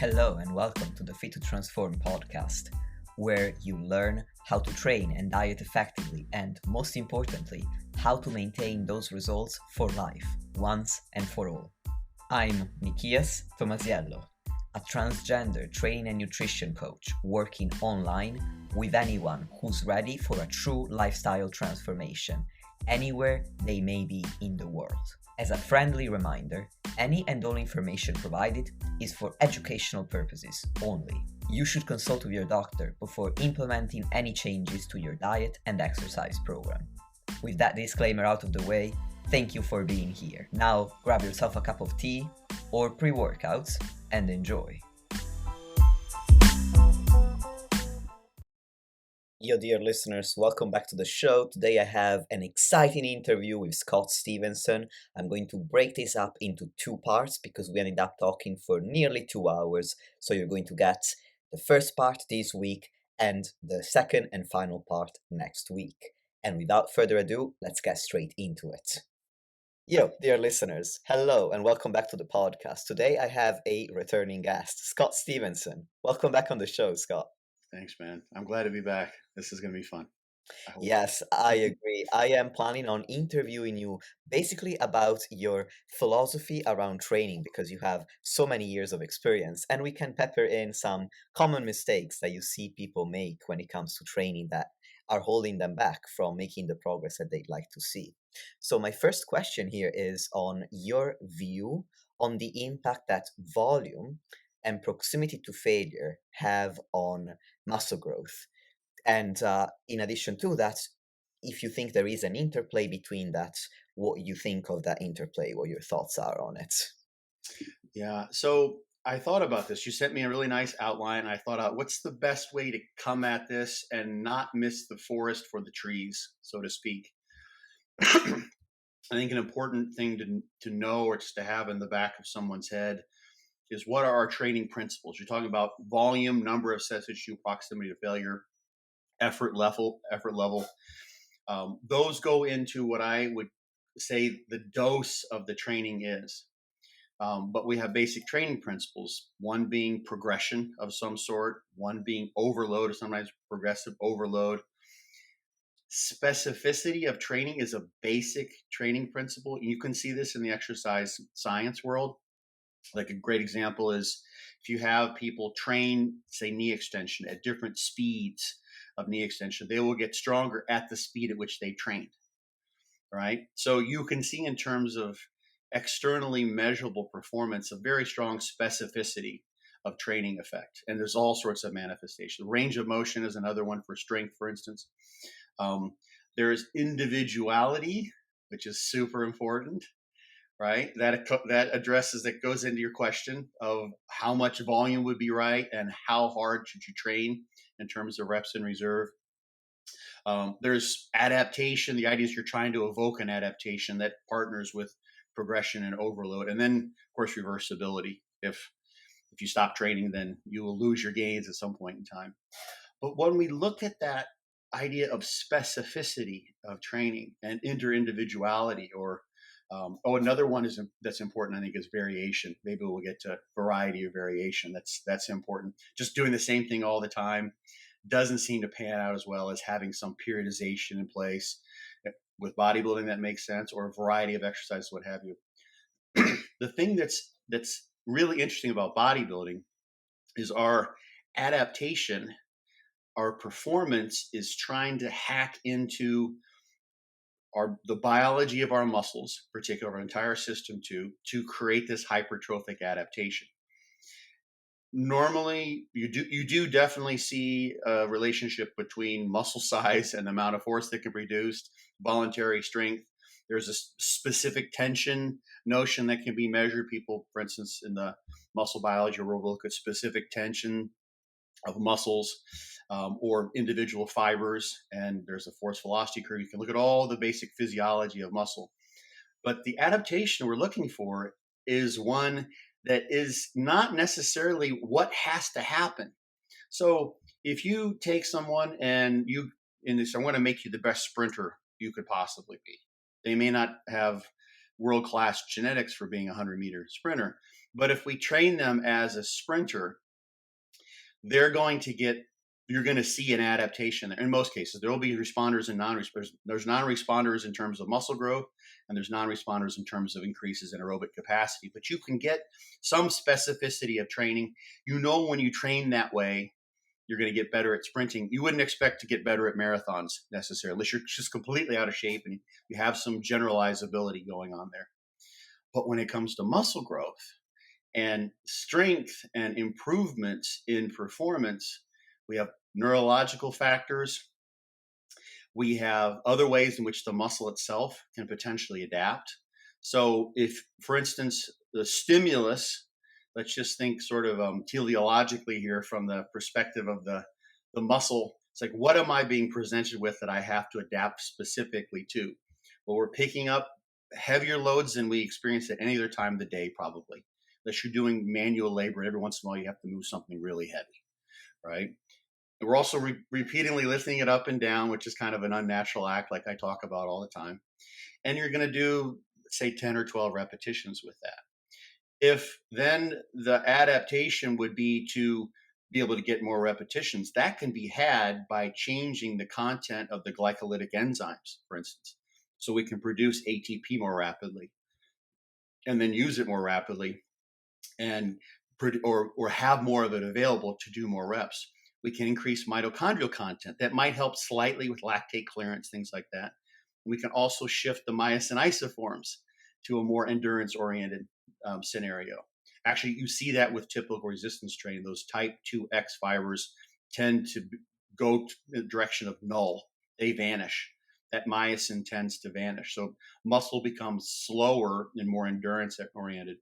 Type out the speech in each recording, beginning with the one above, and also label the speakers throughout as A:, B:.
A: Hello and welcome to the Fit to Transform podcast, where you learn how to train and diet effectively and, most importantly, how to maintain those results for life, once and for all. I'm Nikias Tomasiello, a transgender training and nutrition coach working online with anyone who's ready for a true lifestyle transformation, anywhere they may be in the world. As a friendly reminder, any and all information provided is for educational purposes only. You should consult with your doctor before implementing any changes to your diet and exercise program. With that disclaimer out of the way, thank you for being here. Now grab yourself a cup of tea or pre-workouts and enjoy. Yo, dear listeners, welcome back to the show. Today I have an exciting interview with Stevenson. I'm going to break this up into two parts because we ended up talking for nearly 2 hours. So you're going to get the first part this week and the second and final part next week. And without further ado, let's get straight into it. Yo, dear listeners, hello and welcome back to the podcast. Today I have a returning guest, Stevenson. Welcome back on the show, Scott.
B: Thanks, man. I'm glad to be back. This is going to be fun.
A: Yes, I agree. I am planning on interviewing you basically about your philosophy around training because you have so many years of experience, and we can pepper in some common mistakes that you see people make when it comes to training that are holding them back from making the progress that they'd like to see. So my first question here is on your view on the impact that volume and proximity to failure have on muscle growth. And in addition to that, if you think there is an interplay between that, what you think of that interplay, what your thoughts are on it.
B: Yeah. So I thought about this. You sent me a really nice outline. I thought out what's the best way to come at this and not miss the forest for the trees, so to speak. I think an important thing to know or just to have in the back of someone's head is what are our training principles? You're talking about volume, number of sets each do, proximity to failure, effort level. Those go into what I would say the dose of the training is. But we have basic training principles, one being progression of some sort, one being overload, or sometimes progressive overload. Specificity of training is a basic training principle. You can see this in the exercise science world. Like a great example is if you have people train, say, knee extension at different speeds of knee extension, they will get stronger at the speed at which they trained, right? So you can see in terms of externally measurable performance a very strong specificity of training effect. And there's all sorts of manifestations. Range of motion is another one for strength, for instance. There's individuality, which is super important. Right, that goes into your question of how much volume would be right and how hard should you train in terms of reps in reserve. There's adaptation. The idea is you're trying to evoke an adaptation that partners with progression and overload, and then of course reversibility. If you stop training, then you will lose your gains at some point in time. But when we look at that idea of specificity of training and interindividuality, or another one that's important, I think, is variation. Maybe we'll get to variety or variation. That's important. Just doing the same thing all the time doesn't seem to pan out as well as having some periodization in place. With bodybuilding, that makes sense, or a variety of exercises, what have you. The thing that's really interesting about bodybuilding is our adaptation, our performance is trying to hack into the biology of our muscles, particularly our entire system to create this hypertrophic adaptation. Normally, you do definitely see a relationship between muscle size and the amount of force that can be produced, voluntary strength. There's a specific tension notion that can be measured. People, for instance, in the muscle biology world, will look at specific tension of muscles or individual fibers, and there's a force velocity curve. You can look at all the basic physiology of muscle. But the adaptation we're looking for is one that is not necessarily what has to happen. So if you take someone and I want to make you the best sprinter you could possibly be. They may not have world-class genetics for being a 100-meter sprinter, But if we train them as a sprinter, they're going to get, you're going to see an adaptation there. In most cases, there will be responders and non-responders. There's non-responders in terms of muscle growth, and there's non-responders in terms of increases in aerobic capacity. But you can get some specificity of training. You know, when you train that way, you're going to get better at sprinting. You wouldn't expect to get better at marathons necessarily, unless you're just completely out of shape and you have some generalizability going on there. But when it comes to muscle growth and strength and improvements in performance, we have neurological factors. We have other ways in which the muscle itself can potentially adapt. So if, for instance, the stimulus, let's just think sort of teleologically here from the perspective of the muscle. It's like, what am I being presented with that I have to adapt specifically to? Well, we're picking up heavier loads than we experience at any other time of the day, probably. Unless you're doing manual labor, every once in a while you have to move something really heavy, right? And we're also repeatedly lifting it up and down, which is kind of an unnatural act, like I talk about all the time. And you're going to do, say, 10 or 12 repetitions with that. If then the adaptation would be to be able to get more repetitions, that can be had by changing the content of the glycolytic enzymes, for instance. So we can produce ATP more rapidly and then use it more rapidly and or have more of it available to do more reps. We can increase mitochondrial content. That might help slightly with lactate clearance, things like that. We can also shift the myosin isoforms to a more endurance-oriented scenario. Actually, you see that with typical resistance training. Those type 2X fibers tend to go in the direction of null. They vanish. That myosin tends to vanish. So muscle becomes slower and more endurance-oriented.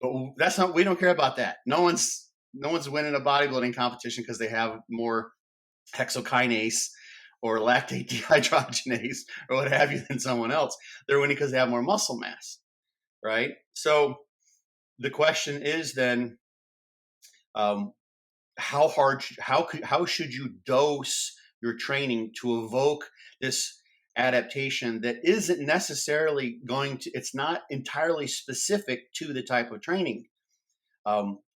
B: But that's not, we don't care about that. No one's winning a bodybuilding competition because they have more hexokinase or lactate dehydrogenase or what have you than someone else. They're winning because they have more muscle mass, right? So the question is then, how should you dose your training to evoke this adaptation that isn't necessarily going to, it's not entirely specific to the type of training.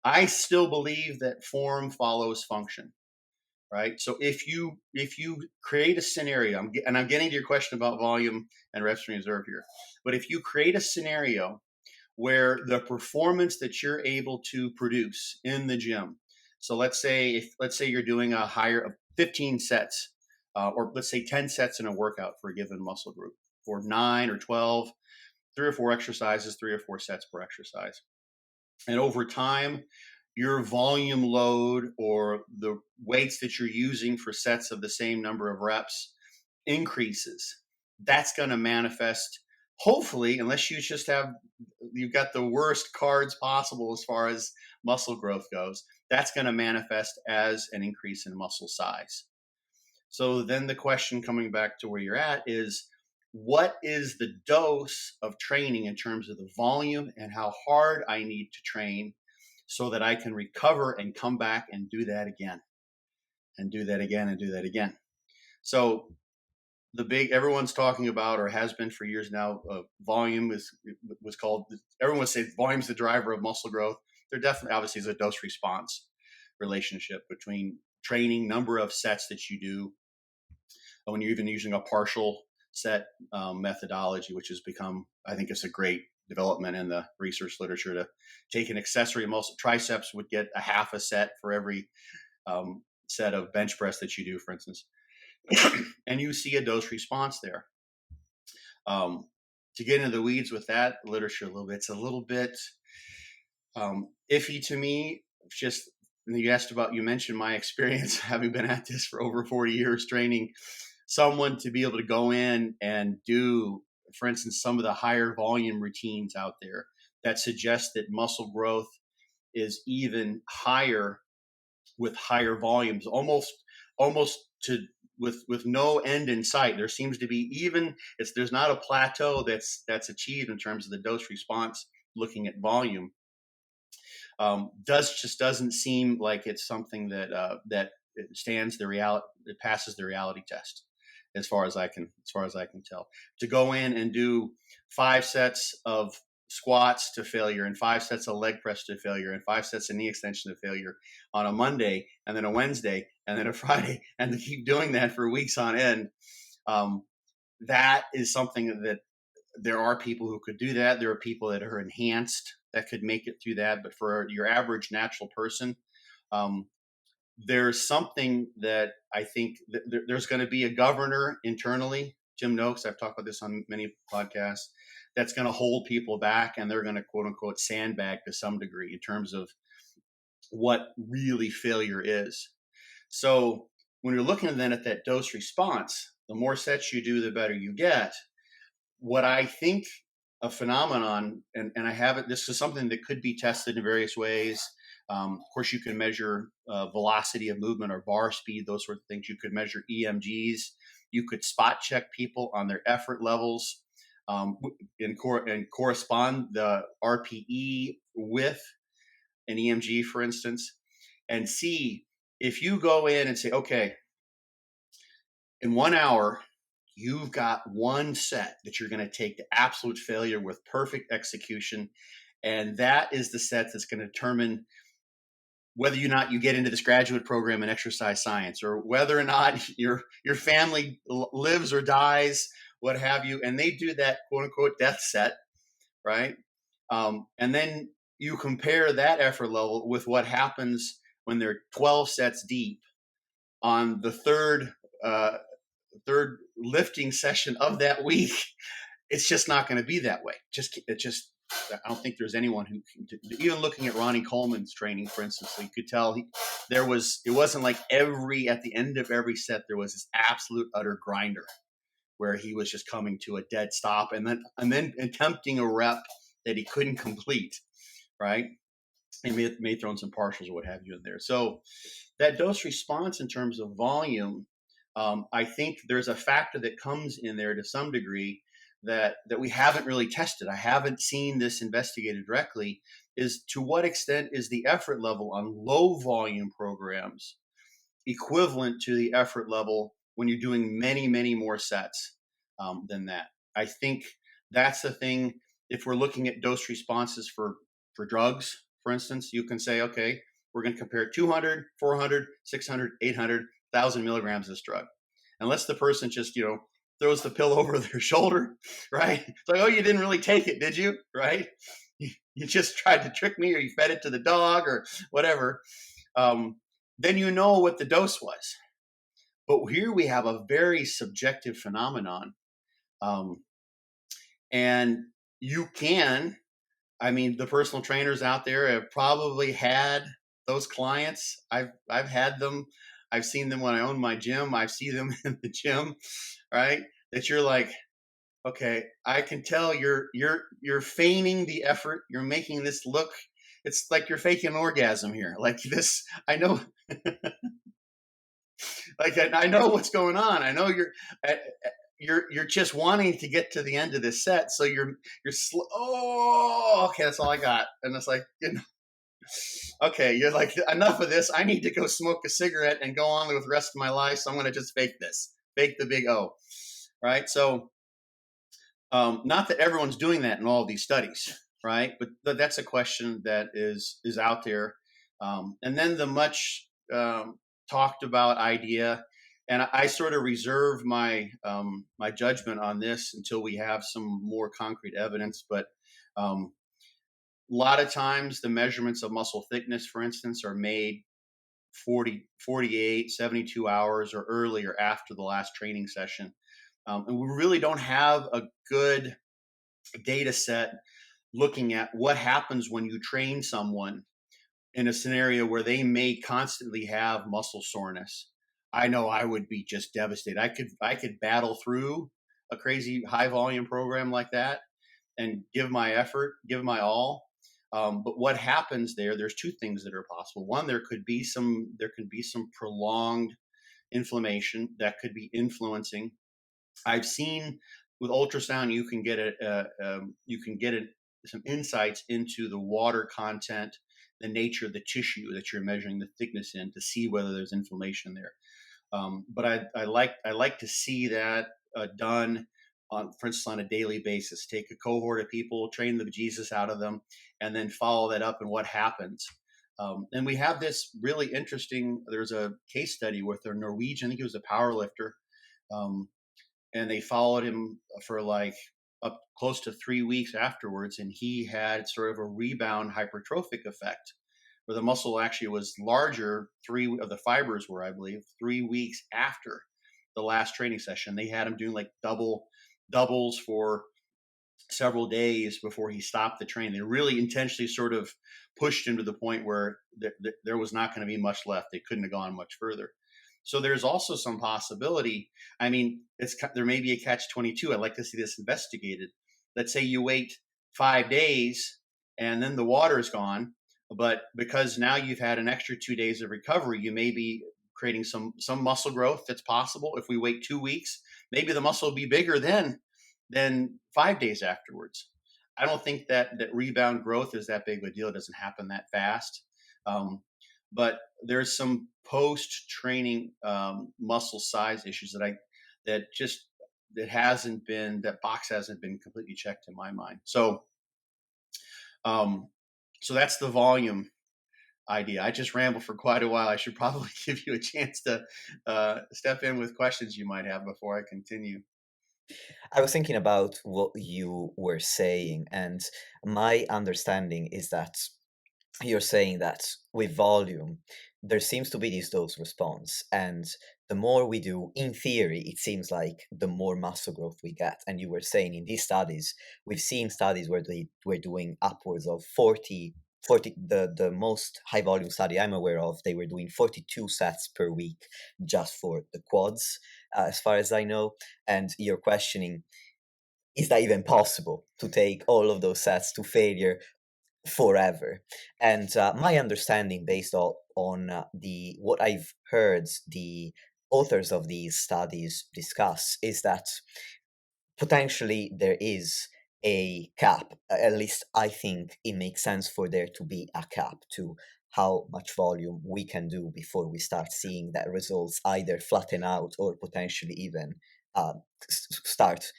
B: I still believe that form follows function, right? So if you create a scenario, I'm getting to your question about volume and reps in reserve here, but if you create a scenario where the performance that you're able to produce in the gym, so let's say you're doing a higher of 15 sets, or let's say 10 sets in a workout for a given muscle group, or 9 or 12, 3 or 4 exercises, 3 or 4 sets per exercise. And over time, your volume load or the weights that you're using for sets of the same number of reps increases. That's going to manifest, hopefully, unless you've got the worst cards possible as far as muscle growth goes, that's going to manifest as an increase in muscle size. So then the question coming back to where you're at is, what is the dose of training in terms of the volume and how hard I need to train so that I can recover and come back and do that again and do that again and do that again. So everyone's talking about, or has been for years now, volume was called, everyone would say volume's the driver of muscle growth. There definitely obviously is a dose response relationship between training, number of sets that you do, when you're even using a partial set methodology, which has become, I think it's a great development in the research literature, to take an accessory muscle. Triceps would get a half a set for every set of bench press that you do, for instance. And you see a dose response there. To get into the weeds with that literature a little bit, it's a little bit iffy to me. Just, you mentioned my experience having been at this for over 40 years, training someone to be able to go in and do, for instance, some of the higher volume routines out there that suggest that muscle growth is even higher with higher volumes, almost to with no end in sight. There seems to be there's not a plateau that's achieved in terms of the dose response looking at volume. Doesn't seem like it's something that it passes the reality test, as far as I can tell. To go in and do 5 sets of squats to failure and 5 sets of leg press to failure and 5 sets of knee extension to failure on a Monday and then a Wednesday and then a Friday, and to keep doing that for weeks on end. That is something that there are people who could do that. There are people that are enhanced that could make it through that. But for your average natural person, um, there's something that I think that there's going to be a governor internally. Jim Noakes, I've talked about this on many podcasts, that's going to hold people back, and they're going to quote unquote sandbag to some degree in terms of what really failure is. So when you're looking then at that dose response, the more sets you do, the better you get. What I think a phenomenon, and I haven't, this is something that could be tested in various ways. Of course, you can measure velocity of movement or bar speed, those sort of things. You could measure EMGs. You could spot check people on their effort levels and correspond the RPE with an EMG, for instance, and see if you go in and say, okay, in 1 hour, you've got one set that you're going to take to absolute failure with perfect execution. And that is the set that's going to determine whether or not you get into this graduate program in exercise science, or whether or not your family lives or dies, what have you. And they do that quote unquote death set, right? And then you compare that effort level with what happens when they're 12 sets deep on the third lifting session of that week. It's just not going to be that way. I don't think there's anyone who even looking at Ronnie Coleman's training, for instance, you could tell it wasn't like at the end of every set, there was this absolute utter grinder where he was just coming to a dead stop and then attempting a rep that he couldn't complete, right? He may throw in some partials or what have you in there. So that dose response in terms of volume, I think there's a factor that comes in there to some degree that we haven't really tested. I haven't seen this investigated directly, is to what extent is the effort level on low volume programs equivalent to the effort level when you're doing many, many more sets than that. I think that's the thing. If we're looking at dose responses for drugs, for instance, you can say, okay, we're going to compare 200, 400, 600, 800, 1,000 milligrams of this drug. Unless the person just, throws the pill over their shoulder, right? It's like, oh, you didn't really take it, did you? Right? You just tried to trick me, or you fed it to the dog or whatever. Then you know what the dose was. But here we have a very subjective phenomenon. And you can, the personal trainers out there have probably had those clients. I've had them. I've seen them when I own my gym. I see them in the gym, right? That you're like, okay, I can tell you're feigning the effort. You're making this look. It's like you're faking an orgasm here. Like this, I know. Like I know what's going on. I know you're just wanting to get to the end of this set, so you're oh, okay, that's all I got. And it's like, okay, you're like, enough of this. I need to go smoke a cigarette and go on with the rest of my life. So I'm going to just fake the big O, right? So, not that everyone's doing that in all of these studies, right? But that's a question that is out there. And then the much talked about idea, and I sort of reserve my my judgment on this until we have some more concrete evidence. But a lot of times the measurements of muscle thickness, for instance, are made 48, 72 hours or earlier after the last training session. And we really don't have a good data set looking at what happens when you train someone in a scenario where they may constantly have muscle soreness. I know I would be just devastated. I could battle through a crazy high volume program like that and give my effort, give my all. But what happens there's two things that are possible. One, there could be some prolonged inflammation that could be influencing. I've seen with ultrasound, you can get some insights into the water content, the nature of the tissue that you're measuring the thickness in, to see whether there's inflammation there. But I like to see that done for instance, on a daily basis. Take a cohort of people, train the bejesus out of them, and then follow that up and what happens. And we have this really interesting. There's a case study with a Norwegian. I think he was a power lifter, um, and they followed him for like up close to 3 weeks afterwards, and he had sort of a rebound hypertrophic effect, where the muscle actually was larger. Three of the fibers were, I believe, 3 weeks after the last training session. They had him doing like doubles for several days before he stopped the train. They really intentionally sort of pushed him to the point where there was not going to be much left. They couldn't have gone much further. So there's also some possibility. I mean, there may be a catch-22. I'd like to see this investigated. Let's say you wait 5 days and then the water is gone, but because now you've had an extra 2 days of recovery, you may be creating some muscle growth. That's possible. If we wait 2 weeks, maybe the muscle will be bigger then 5 days afterwards. I don't think that rebound growth is that big of a deal. It doesn't happen that fast. But there's some post-training muscle size issues that box hasn't been completely checked in my mind. So that's the volume idea. I just rambled for quite a while. I should probably give you a chance to step in with questions you might have before I continue.
A: I was thinking about what you were saying, and my understanding is that you're saying that with volume, there seems to be this dose response. And the more we do, in theory, it seems like the more muscle growth we get. And you were saying in these studies, we've seen studies where they were doing upwards of 40. The most high volume study I'm aware of, they were doing 42 sets per week just for the quads, as far as I know. And you're questioning, is that even possible to take all of those sets to failure forever? And my understanding, based on the what I've heard the authors of these studies discuss, is that potentially there is a cap. At least I think it makes sense for there to be a cap to how much volume we can do before we start seeing that results either flatten out or potentially even start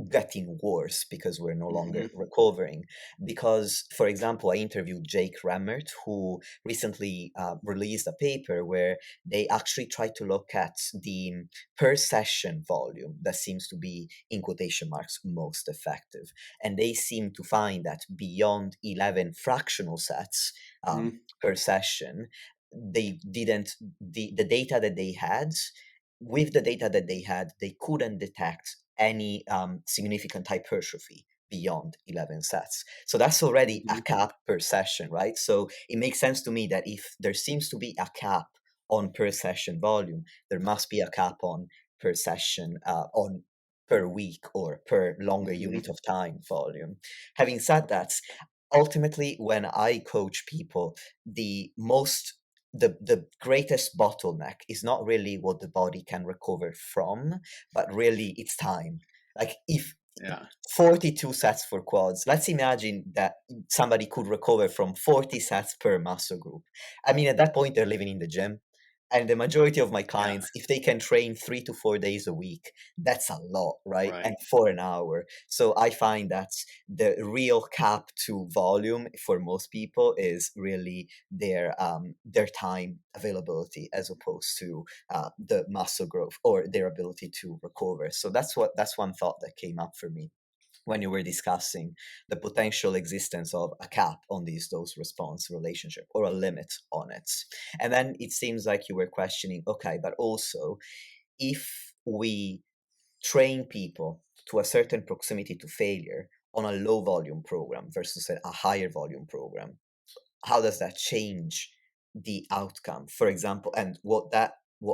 A: getting worse because we're no longer
B: Mm-hmm.
A: recovering. Because, for example, I interviewed Jake Remmert, who recently released a paper where they actually tried to look at the per session volume that seems to be, in quotation marks, most effective. And they seem to find that beyond 11 fractional sets
B: Mm-hmm.
A: per session, they didn't, the data that they had, with the data that they had, they couldn't detect any significant hypertrophy beyond 11 sets. So that's already a
B: Mm-hmm.
A: cap per session, right? So it makes sense to me that if there seems to be a cap on per session volume, there must be a cap on per session, on per week or per longer
B: Mm-hmm.
A: unit of time volume. Having said that, ultimately, when I coach people, the greatest bottleneck is not really what the body can recover from, but really it's time. Like if
B: Yeah.
A: 42 sets for quads, let's imagine that somebody could recover from 40 sets per muscle group. I mean, at that point, they're living in the gym. And the majority of my
B: Yeah.
A: clients, if they can train 3 to 4 days a week, that's a lot, right?
B: Right.
A: And for an hour. So I find that the real cap to volume for most people is really their time availability as opposed to the muscle growth or their ability to recover. So that's one thought that came up for me when you were discussing the potential existence of a cap on this dose response relationship or a limit on it. And then it seems like you were questioning, okay, but also if we train people to a certain proximity to failure on a low volume program versus a higher volume program, how does that change the outcome? For example, and what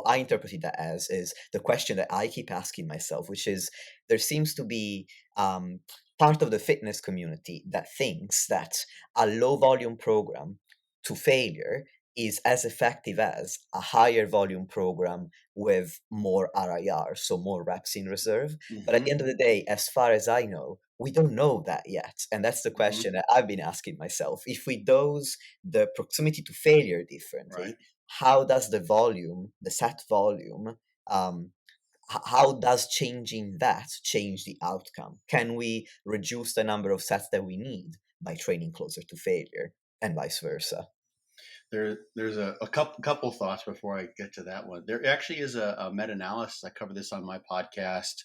A: I interpreted that as is the question that I keep asking myself, which is there seems to be part of the fitness community that thinks that a low volume program to failure is as effective as a higher volume program with more RIR, so more reps in reserve. But at the
B: Mm-hmm.
A: end of the day, as far as I know, we don't know that yet. And that's the
B: Mm-hmm.
A: question that I've been asking myself. If we dose the proximity to failure
B: Right.
A: differently, how does the volume, the set volume, um, how does changing that change the outcome? Can we reduce the number of sets that we need by training closer to failure and vice versa?
B: There's a couple thoughts before I get to that one. There actually is a meta-analysis. I covered this on my podcast.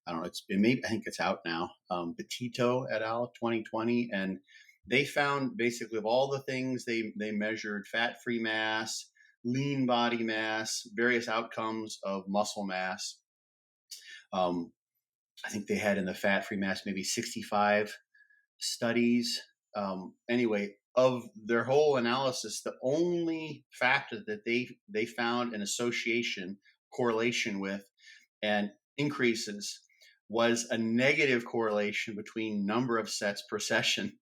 B: I don't know. I think it's out now. Petito et al. 2020, and they found basically of all the things they measured: fat-free mass, lean body mass, various outcomes of muscle mass. I think they had in the fat-free mass maybe 65 studies. Anyway, of their whole analysis, the only factor that they found an association correlation with and increases was a negative correlation between number of sets per session.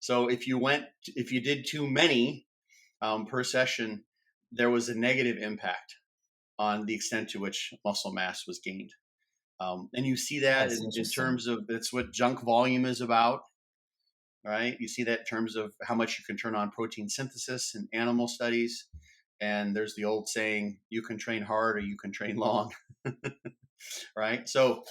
B: So if you did too many per session, there was a negative impact on the extent to which muscle mass was gained. And you see that
A: That's
B: in
A: interesting.
B: terms of that's what junk volume is about, right? You see that in terms of how much you can turn on protein synthesis in animal studies. And there's the old saying, you can train hard or you can train long, right? So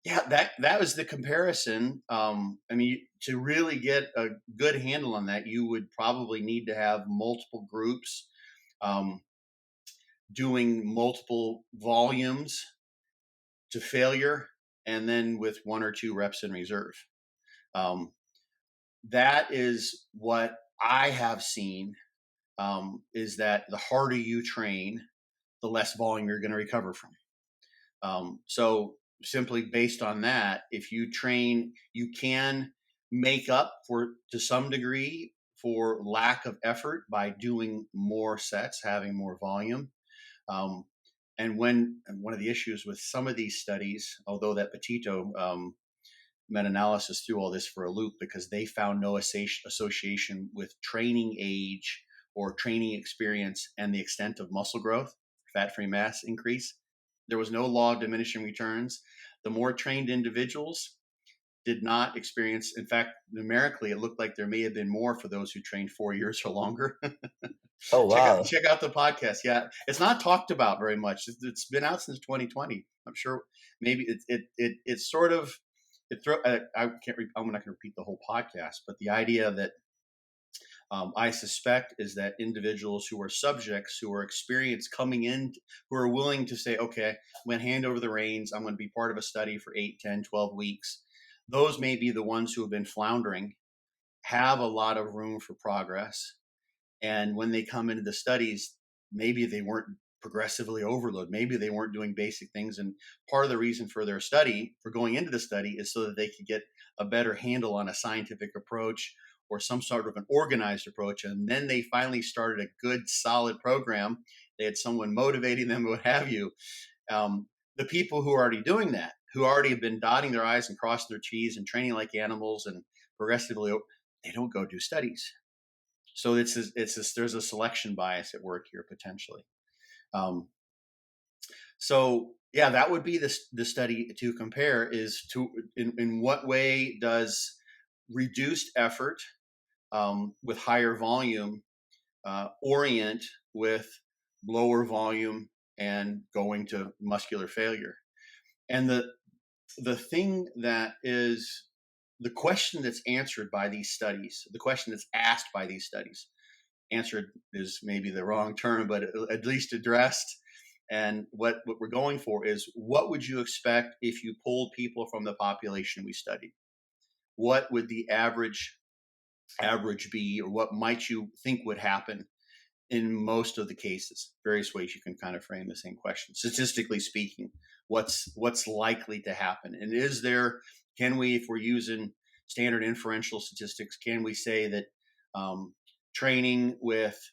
B: yeah, that was the comparison. I mean, to really get a good handle on that, you would probably need to have multiple groups um, doing multiple volumes to failure, and then with 1 or 2 reps in reserve. Um, that is what I have seen. Is that the harder you train, the less volume you're going to recover from. So simply based on that, if you train, you can make up for to some degree for lack of effort by doing more sets, having more volume. Um, and one of the issues with some of these studies, although that Petito meta-analysis threw all this for a loop because they found no association with training age or training experience and the extent of muscle growth, fat-free mass increase. There was no law of diminishing returns. The more trained individuals did not experience, in fact, numerically, it looked like there may have been more for those who trained 4 years or longer.
A: Oh, wow.
B: check out the podcast. Yeah, it's not talked about very much. It's been out since 2020. I'm sure maybe it's sort of I can't. I'm not going to repeat the whole podcast, but the idea that I suspect is that individuals who are subjects, who are experienced coming in, who are willing to say, okay, I'm going to hand over the reins. I'm going to be part of a study for 8, 10, 12 weeks. Those may be the ones who have been floundering, have a lot of room for progress. And when they come into the studies, maybe they weren't progressively overloaded. Maybe they weren't doing basic things. And part of the reason for their study, for going into the study, is so that they could get a better handle on a scientific approach or some sort of an organized approach. And then they finally started a good, solid program. They had someone motivating them, what have you. The people who are already doing that, who already have been dotting their I's and crossing their T's and training like animals and progressively, they don't go do studies. So there's a selection bias at work here potentially. Um, so yeah, that would be the study to compare is to in what way does reduced effort with higher volume orient with lower volume and going to muscular failure. And the thing that is the question that's answered by these studies, the question that's asked by these studies, answered is maybe the wrong term, but at least addressed. And what we're going for is what would you expect if you pulled people from the population we studied? What would the average be, or what might you think would happen in most of the cases? Various ways you can kind of frame the same question. Statistically speaking, what's likely to happen? And is there, can we, if we're using standard inferential statistics, can we say that training with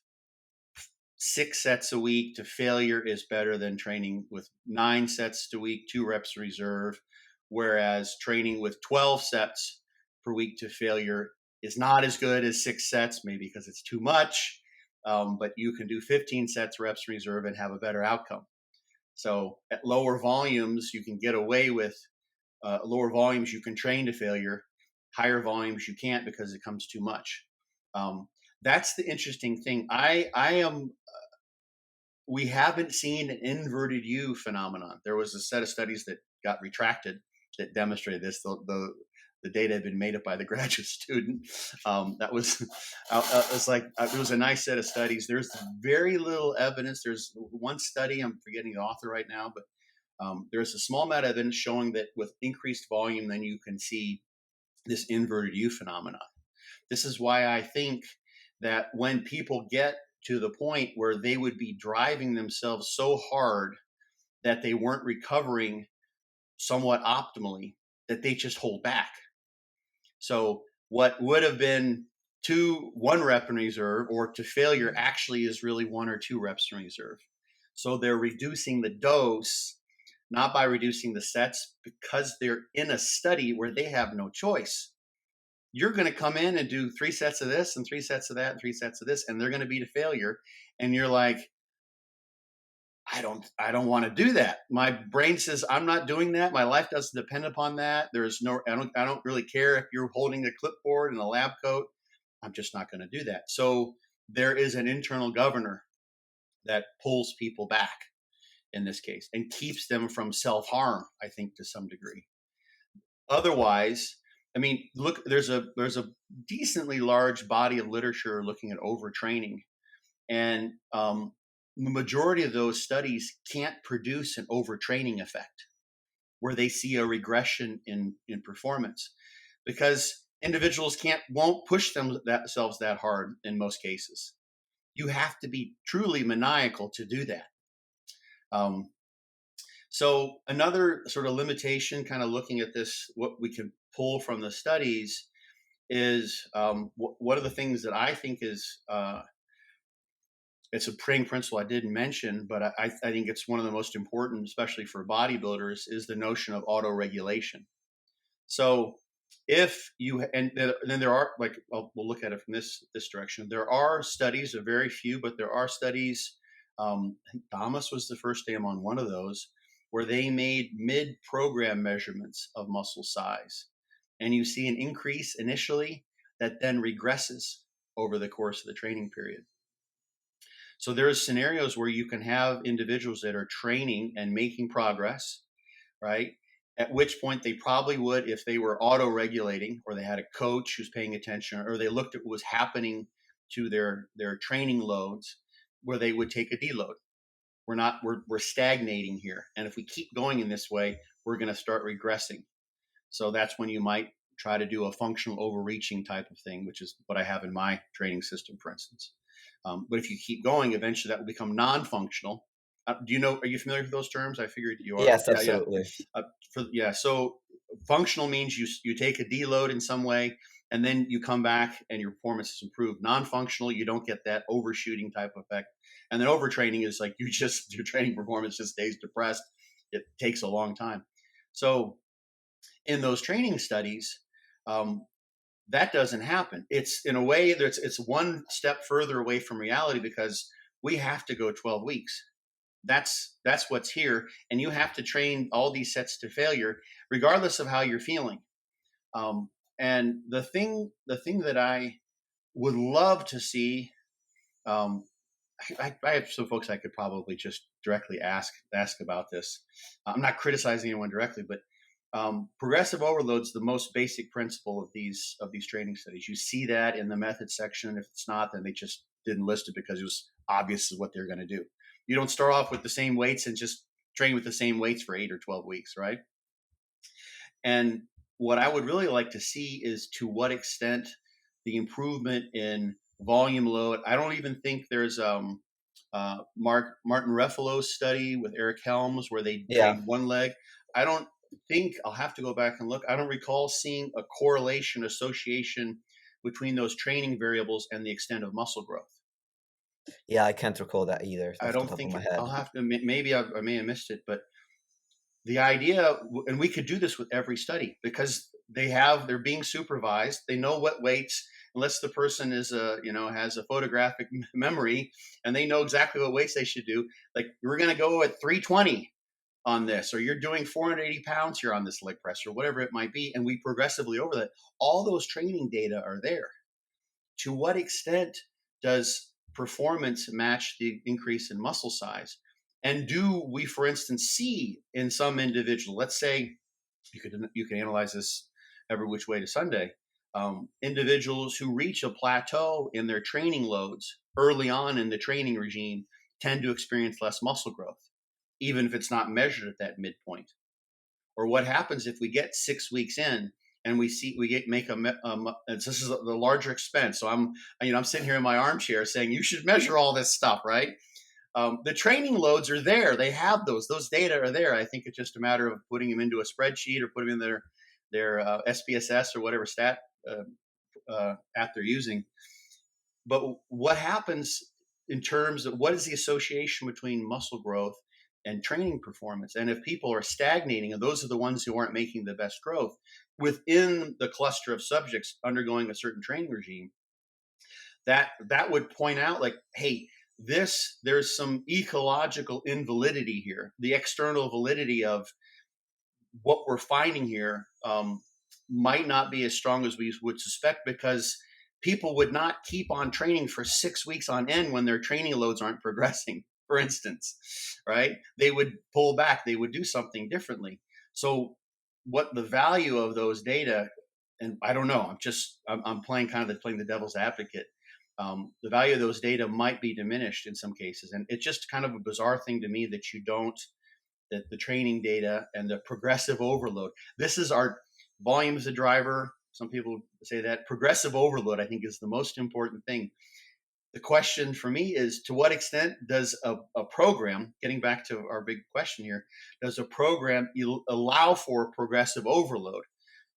B: 6 sets a week to failure is better than training with 9 sets a week, 2 reps reserve, whereas training with 12 sets per week to failure is not as good as 6 sets, maybe because it's too much, but you can do 15 sets reps reserve and have a better outcome. So at lower volumes, you can get away with lower volumes, you can train to failure. Higher volumes, you can't because it comes too much. That's the interesting thing. I am we haven't seen an inverted U phenomenon. There was a set of studies that got retracted that demonstrated this. The data had been made up by the graduate student. That was it was a nice set of studies. There's very little evidence. There's one study, I'm forgetting the author right now, but there's a small amount of evidence showing that with increased volume, then you can see this inverted U phenomenon. This is why I think that when people get to the point where they would be driving themselves so hard that they weren't recovering somewhat optimally, that they just hold back. So what would have been 1 rep in reserve or to failure actually is really 1 or 2 reps in reserve. So they're reducing the dose, not by reducing the sets, because they're in a study where they have no choice. You're going to come in and do 3 sets of this and 3 sets of that and 3 sets of this, and they're going to be to failure. And you're like, I don't want to do that. My brain says I'm not doing that. My life doesn't depend upon that. I don't really care if you're holding a clipboard and a lab coat. I'm just not going to do that. So there is an internal governor that pulls people back in this case and keeps them from self-harm, I think, to some degree. Otherwise, I mean, look, there's a decently large body of literature looking at overtraining, and the majority of those studies can't produce an overtraining effect where they see a regression in performance, because individuals won't push themselves that hard in most cases. You have to be truly maniacal to do that. So another sort of limitation, kind of looking at this, what we can pull from the studies is one of the things that I think is it's a praying principle I didn't mention, but I think it's one of the most important, especially for bodybuilders, is the notion of auto-regulation. So if you, and then there are, like, we'll look at it from this direction. There are studies, a very few, but there are studies. I think Thomas was the first name on one of those, where they made mid-program measurements of muscle size. And you see an increase initially that then regresses over the course of the training period. So there's scenarios where you can have individuals that are training and making progress, right? At which point they probably would, if they were auto-regulating or they had a coach who's paying attention, or they looked at what was happening to their training loads, where they would take a deload. We're stagnating here. And if we keep going in this way, we're going to start regressing. So that's when you might try to do a functional overreaching type of thing, which is what I have in my training system, for instance. But if you keep going, eventually that will become non-functional. Are you familiar with those terms? I figured you are.
A: Yes, absolutely.
B: So functional means you take a deload in some way, and then you come back and your performance is improved. Non-functional, you don't get that overshooting type effect. And then overtraining is like your training performance just stays depressed. It takes a long time. So in those training studies, that doesn't happen. It's in a way that it's one step further away from reality, because we have to go 12 weeks. That's what's here. And you have to train all these sets to failure, regardless of how you're feeling. And the thing that I would love to see, I have some folks I could probably just directly ask about this. I'm not criticizing anyone directly, but progressive overload is the most basic principle of these training studies. You see that in the method section. If it's not, then they just didn't list it because it was obvious what they're going to do. You don't start off with the same weights and just train with the same weights for 8 or 12 weeks, right? And what I would really like to see is to what extent the improvement in volume load. I don't even think there's Martin Refalo's study with Eric Helms where they trained one leg. I don't think, I'll have to go back and look. I don't recall seeing a correlation association between those training variables and the extent of muscle growth.
A: Yeah, I can't recall that either.
B: I don't think I'll have to, maybe I may have missed it, but the idea, and we could do this with every study, because they're being supervised. They know what weights, unless the person is has a photographic memory, and they know exactly what weights they should do. Like, we're going to go at 320 on this, or you're doing 480 pounds here on this leg press, or whatever it might be. And we progressively over that. All those training data are there. To what extent does performance match the increase in muscle size? And do we, for instance, see in some individual, let's say you can analyze this every which way to Sunday, individuals who reach a plateau in their training loads early on in the training regime tend to experience less muscle growth, even if it's not measured at that midpoint. Or what happens if we get 6 weeks in and this is the larger expense. So I'm sitting here in my armchair saying you should measure all this stuff, right? The training loads are there. They have those data are there. I think it's just a matter of putting them into a spreadsheet or putting them in their SPSS or whatever stat app they're using. But what happens in terms of what is the association between muscle growth and training performance? And if people are stagnating, and those are the ones who aren't making the best growth within the cluster of subjects undergoing a certain training regime, that would point out like, hey, there's some ecological invalidity here. The external validity of what we're finding here might not be as strong as we would suspect, because people would not keep on training for 6 weeks on end when their training loads aren't progressing, for instance, right? They would pull back, they would do something differently. So what the value of those data, and I don't know, I'm playing the devil's advocate. The value of those data might be diminished in some cases. And it's just kind of a bizarre thing to me that the training data and the progressive overload, this is our volume as a driver. Some people say that progressive overload, I think, is the most important thing. The question for me is, to what extent does a program, getting back to our big question here, does a program allow for progressive overload?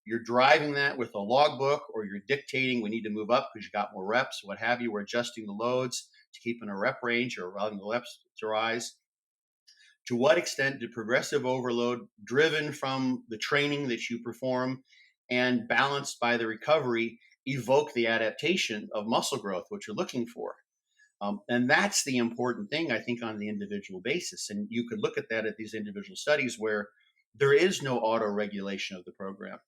B: You're driving that with a logbook, or you're dictating we need to move up because you got more reps, what have you. We're adjusting the loads to keep in a rep range or allowing the reps to rise. To what extent did progressive overload, driven from the training that you perform and balanced by the recovery, evoke the adaptation of muscle growth, which you're looking for? And that's the important thing, I think, on the individual basis. And you could look at that at these individual studies where there is no auto-regulation of the program.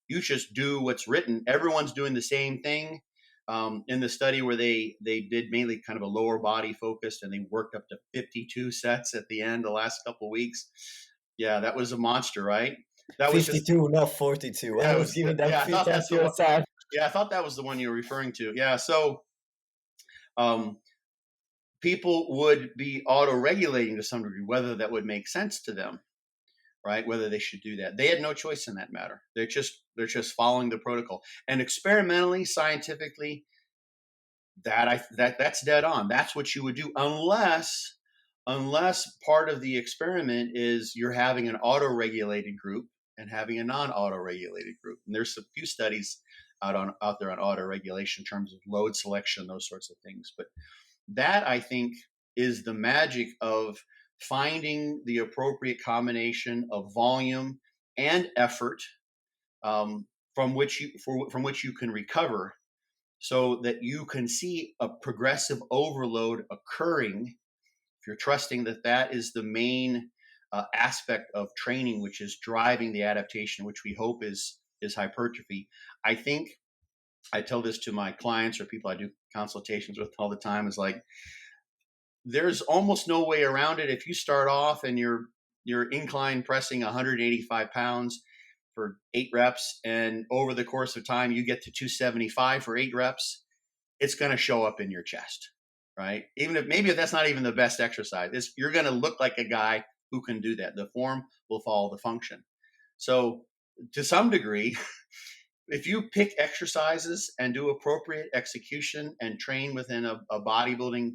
B: You just do what's written. Everyone's doing the same thing. In the study where they did mainly kind of a lower body focused, and they worked up to 52 sets at the end, the last couple of weeks. Yeah, that was a monster, right? That
A: 52, not 42.
B: Yeah,
A: I was giving that
B: yeah,
A: feedback to your time.
B: Yeah, I thought that was the one you were referring to. Yeah, so people would be auto-regulating to some degree, whether that would make sense to them, right? Whether they should do that. They had no choice in that matter. They're just following the protocol. And experimentally, scientifically, that's dead on. That's what you would do, unless part of the experiment is you're having an auto-regulated group and having a non-auto-regulated group. And there's a few studies out there on auto-regulation in terms of load selection, those sorts of things. But that, I think, is the magic of finding the appropriate combination of volume and effort from which you can recover, so that you can see a progressive overload occurring. If you're trusting that is the main aspect of training, which is driving the adaptation, which we hope is hypertrophy. I think I tell this to my clients or people I do consultations with all the time, is like, there's almost no way around it. If you start off and you're incline pressing 185 pounds for 8 reps, and over the course of time you get to 275 for 8 reps, it's going to show up in your chest, right? Even if that's not even the best exercise, you're going to look like a guy who can do that. The form will follow the function. So to some degree, if you pick exercises and do appropriate execution and train within a bodybuilding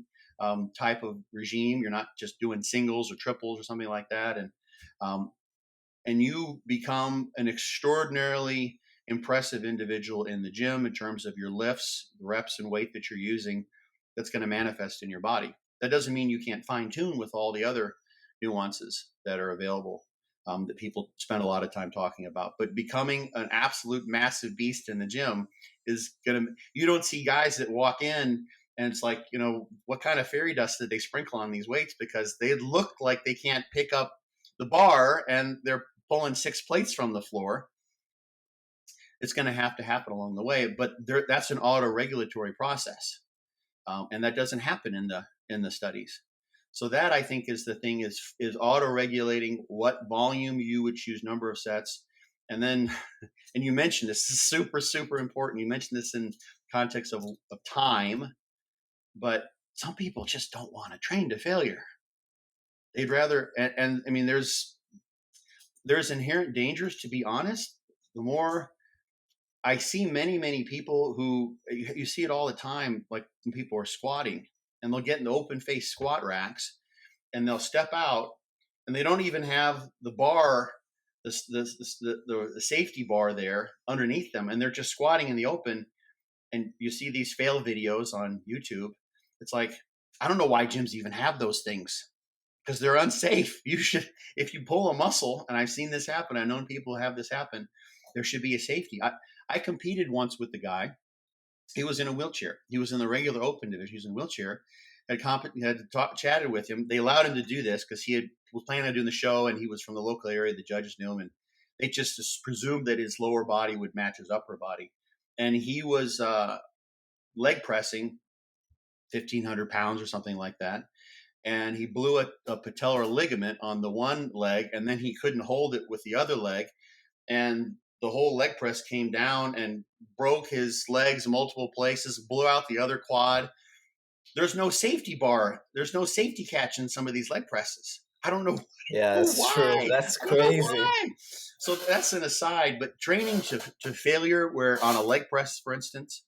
B: type of regime, you're not just doing singles or triples or something like that, and you become an extraordinarily impressive individual in the gym in terms of your lifts, reps, and weight that you're using, that's going to manifest in your body. That doesn't mean you can't fine tune with all the other nuances that are available that people spend a lot of time talking about. But becoming an absolute massive beast in the gym is you don't see guys that walk in and it's like, what kind of fairy dust did they sprinkle on these weights? Because they look like they can't pick up the bar and they're pulling 6 plates from the floor. It's going to happen along the way, but that's an auto-regulatory process. and that doesn't happen in the studies. So that, I think, is the thing, is auto regulating what volume you would choose, number of sets. And then, and you mentioned this is super, super important. You mentioned this in context of time, but some people just don't want to train to failure. They'd rather, and I mean, there's inherent dangers, to be honest. The more I see many people who, you see it all the time, like when people are squatting and they'll get in the open face squat racks and they'll step out and they don't even have the bar, the safety bar there underneath them, and they're just squatting in the open. And you see these fail videos on YouTube. It's like, I don't know why gyms even have those things, because they're unsafe. You should, if you pull a muscle, and I've seen this happen, I've known people have this happen, there should be a safety. I competed once with the guy. He was in a wheelchair. He was in the regular open division. He was in a wheelchair. Chatted with him. They allowed him to do this because was planning on doing the show, and he was from the local area. The judges knew him, and they just presumed that his lower body would match his upper body. And he was leg pressing 1,500 pounds or something like that. And he blew a patellar ligament on the one leg, and then he couldn't hold it with the other leg. And the whole leg press came down and broke his legs multiple places, blew out the other quad. There's no safety bar. There's no safety catch in some of these leg presses. I don't know.
A: Yeah, that's
B: why.
A: true. That's crazy.
B: So that's an aside, but training to failure, where on a leg press, for instance,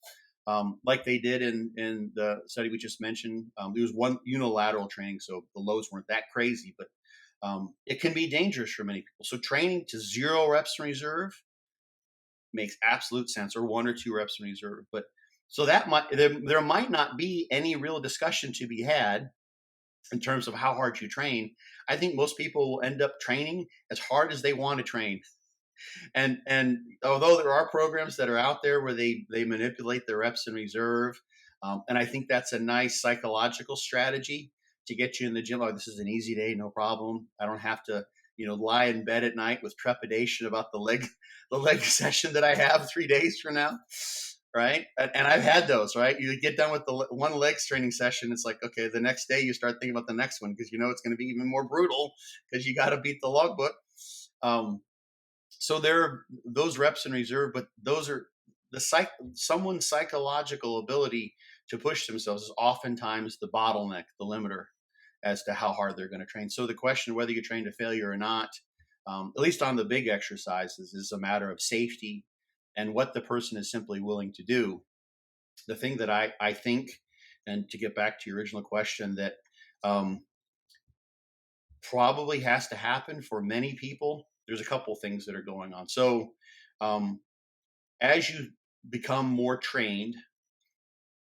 B: like they did in the study we just mentioned, it was one unilateral training, so the loads weren't that crazy, but it can be dangerous for many people. So training to 0 reps in reserve makes absolute sense, or 1 or 2 reps in reserve. But so that there might not be any real discussion to be had in terms of how hard you train. I think most people will end up training as hard as they want to train. And although there are programs that are out there where they manipulate their reps in reserve, and I think that's a nice psychological strategy to get you in the gym. Oh, this is an easy day, no problem. I don't have to, lie in bed at night with trepidation about the leg session that I have 3 days from now. Right. And I've had those, right? You get done with the one leg training session. It's like, okay, the next day you start thinking about the next one, because it's going to be even more brutal because you got to beat the logbook. So there are those reps in reserve, but those are someone's psychological ability to push themselves is oftentimes the bottleneck, the limiter as to how hard they're going to train. So the question, whether you train to failure or not, at least on the big exercises, is a matter of safety and what the person is simply willing to do. The thing that I think, and to get back to your original question, that probably has to happen for many people, there's a couple things that are going on. So as you become more trained,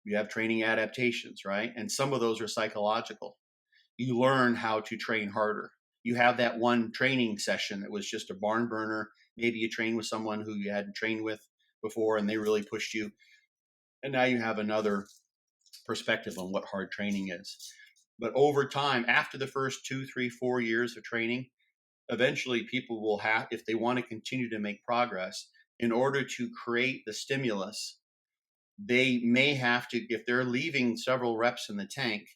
B: you have training adaptations, right? And some of those are psychological. You learn how to train harder. You have that one training session that was just a barn burner. Maybe you trained with someone who you hadn't trained with before and they really pushed you. And now you have another perspective on what hard training is. But over time, after the first 2, 3, 4 years of training, eventually people will have, if they want to continue to make progress, in order to create the stimulus, they may have to, if they're leaving several reps in the tank,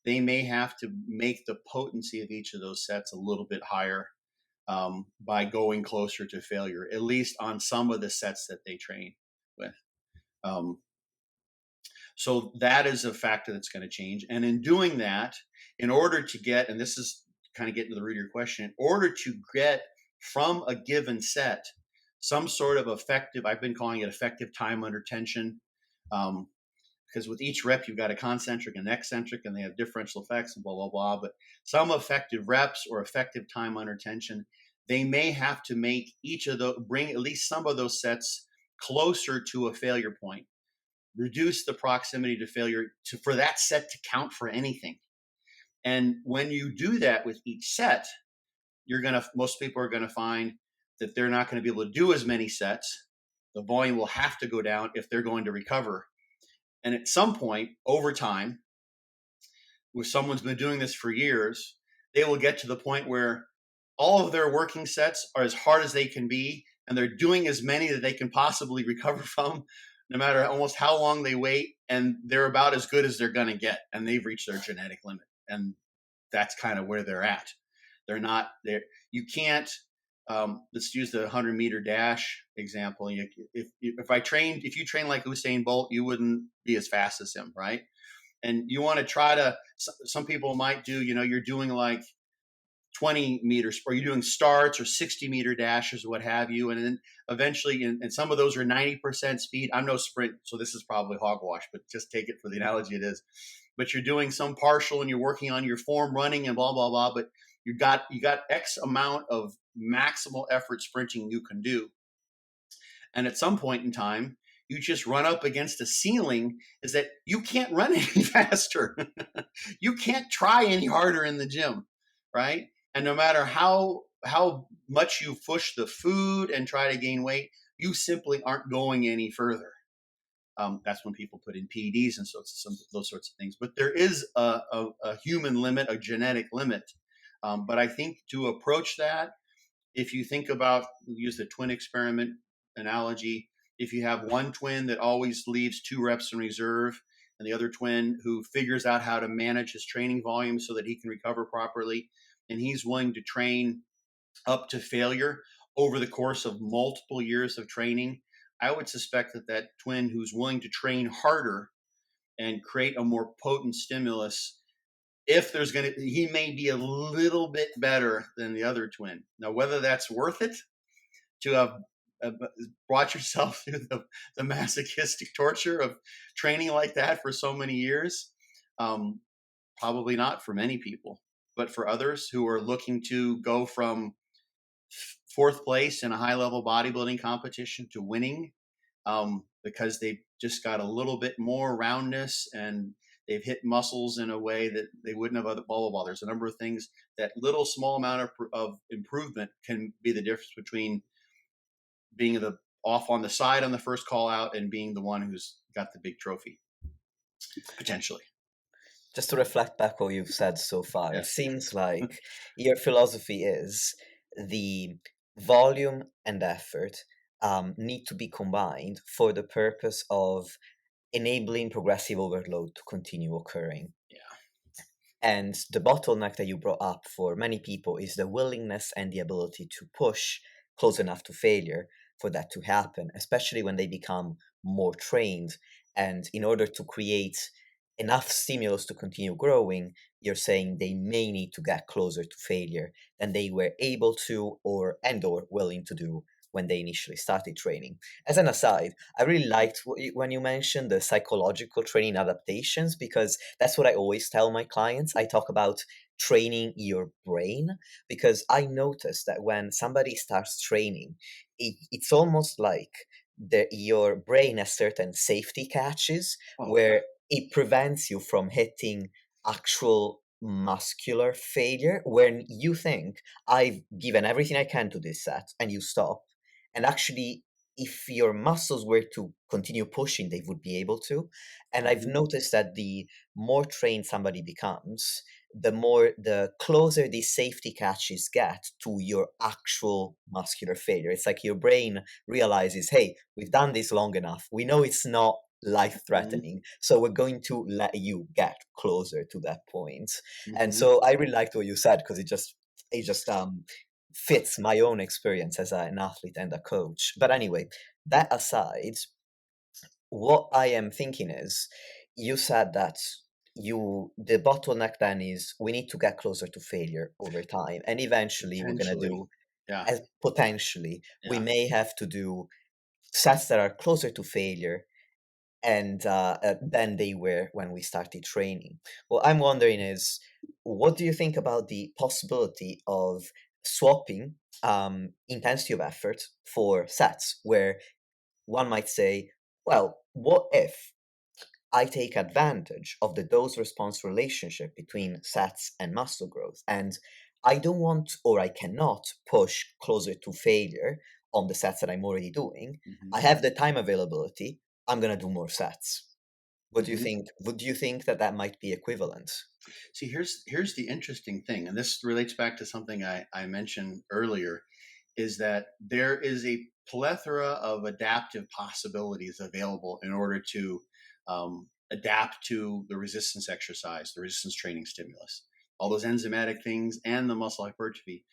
B: they may have to make the potency of each of those sets a little bit higher by going closer to failure, at least on some of the sets that they train with. So that is a factor that's going to change. And in doing that, in order to get, and this is kind of getting to the root of your question, in order to get from a given set some sort of effective, I've been calling it effective time under tension, because with each rep, you've got a concentric and eccentric, and they have differential effects and blah, blah, blah. But some effective reps or effective time under tension, they may have to make each of those, bring at least some of those sets closer to a failure point, reduce the proximity to failure for that set to count for anything. And when you do that with each set, most people are going to find that they're not going to be able to do as many sets. The volume will have to go down if they're going to recover. And at some point over time, if someone's been doing this for years, they will get to the point where all of their working sets are as hard as they can be, and they're doing as many that they can possibly recover from no matter almost how long they wait, and they're about as good as they're going to get, and they've reached their genetic limit, and that's kind of where they're at. They're not there. You can't. Let's use the 100-meter dash example. If you train like Usain Bolt, you wouldn't be as fast as him, right? And you want to try to. Some people might do. You're doing like 20 meters, or you're doing starts or 60-meter dashes, or what have you. And then eventually, and some of those are 90% speed. I'm no sprint, so this is probably hogwash, but just take it for the analogy it is. But you're doing some partial and you're working on your form running and blah, blah, blah. But you got X amount of maximal effort sprinting you can do. And at some point in time, you just run up against a ceiling, is that you can't run any faster. You can't try any harder in the gym, right? And no matter how much you push the food and try to gain weight, you simply aren't going any further. That's when people put in PEDs and those sorts of things. But there is a human limit, a genetic limit. But I think to approach that, if you think about, use the twin experiment analogy, if you have one twin that always leaves 2 reps in reserve, and the other twin who figures out how to manage his training volume so that he can recover properly, and he's willing to train up to failure over the course of multiple years of training, I would suspect that twin who's willing to train harder and create a more potent stimulus, he may be a little bit better than the other twin. Now, whether that's worth it to have brought yourself through the masochistic torture of training like that for so many years, probably not for many people. But for others who are looking to go from 4th place in a high-level bodybuilding competition to winning, because they've just got a little bit more roundness and they've hit muscles in a way that they wouldn't have other blah, blah, blah. There's a number of things. That little small amount of improvement can be the difference between being off on the side on the first call out and being the one who's got the big trophy, potentially.
A: Just to reflect back what you've said so far,
B: Yeah.
A: It seems like your philosophy is the volume and effort need to be combined for the purpose of enabling progressive overload to continue occurring.
B: Yeah.
A: And the bottleneck that you brought up for many people is the willingness and the ability to push close enough to failure for that to happen, especially when they become more trained. And in order to create enough stimulus to continue growing, you're saying they may need to get closer to failure than they were able to or willing to do when they initially started training. As an aside, I really liked when you mentioned the psychological training adaptations, because that's what I always tell my clients. I talk about training your brain, because I noticed that when somebody starts training, it's almost like your brain has certain safety catches where it prevents you from hitting actual muscular failure when you think I've given everything I can to this set and you stop. And actually, if your muscles were to continue pushing, they would be able to. And I've noticed that the more trained somebody becomes, the closer these safety catches get to your actual muscular failure. It's like your brain realizes, hey, we've done this long enough. We know it's not life threatening, so we're going to let you get closer to that point. And so I really liked what you said, because it just fits my own experience as an athlete and a coach. But anyway, that aside, what I am thinking is, you said that the bottleneck then is we need to get closer to failure over time, and eventually we're going to do,
B: Yeah.
A: as potentially we
B: Yeah.
A: may have to do sets that are closer to failure and than they were when we started training. What I'm wondering is, what do you think about the possibility of swapping intensity of effort for sets, where one might say, well, what if I take advantage of the dose response relationship between sets and muscle growth, and I don't want, or I cannot push closer to failure on the sets that I'm already doing. I have the time availability. I'm going to do more sets. What do you think? Would you think that might be equivalent?
B: See, here's the interesting thing, and this relates back to something I mentioned earlier, is that there is a plethora of adaptive possibilities available in order to adapt to the resistance exercise, the resistance training stimulus, all those enzymatic things and the muscle hypertrophy.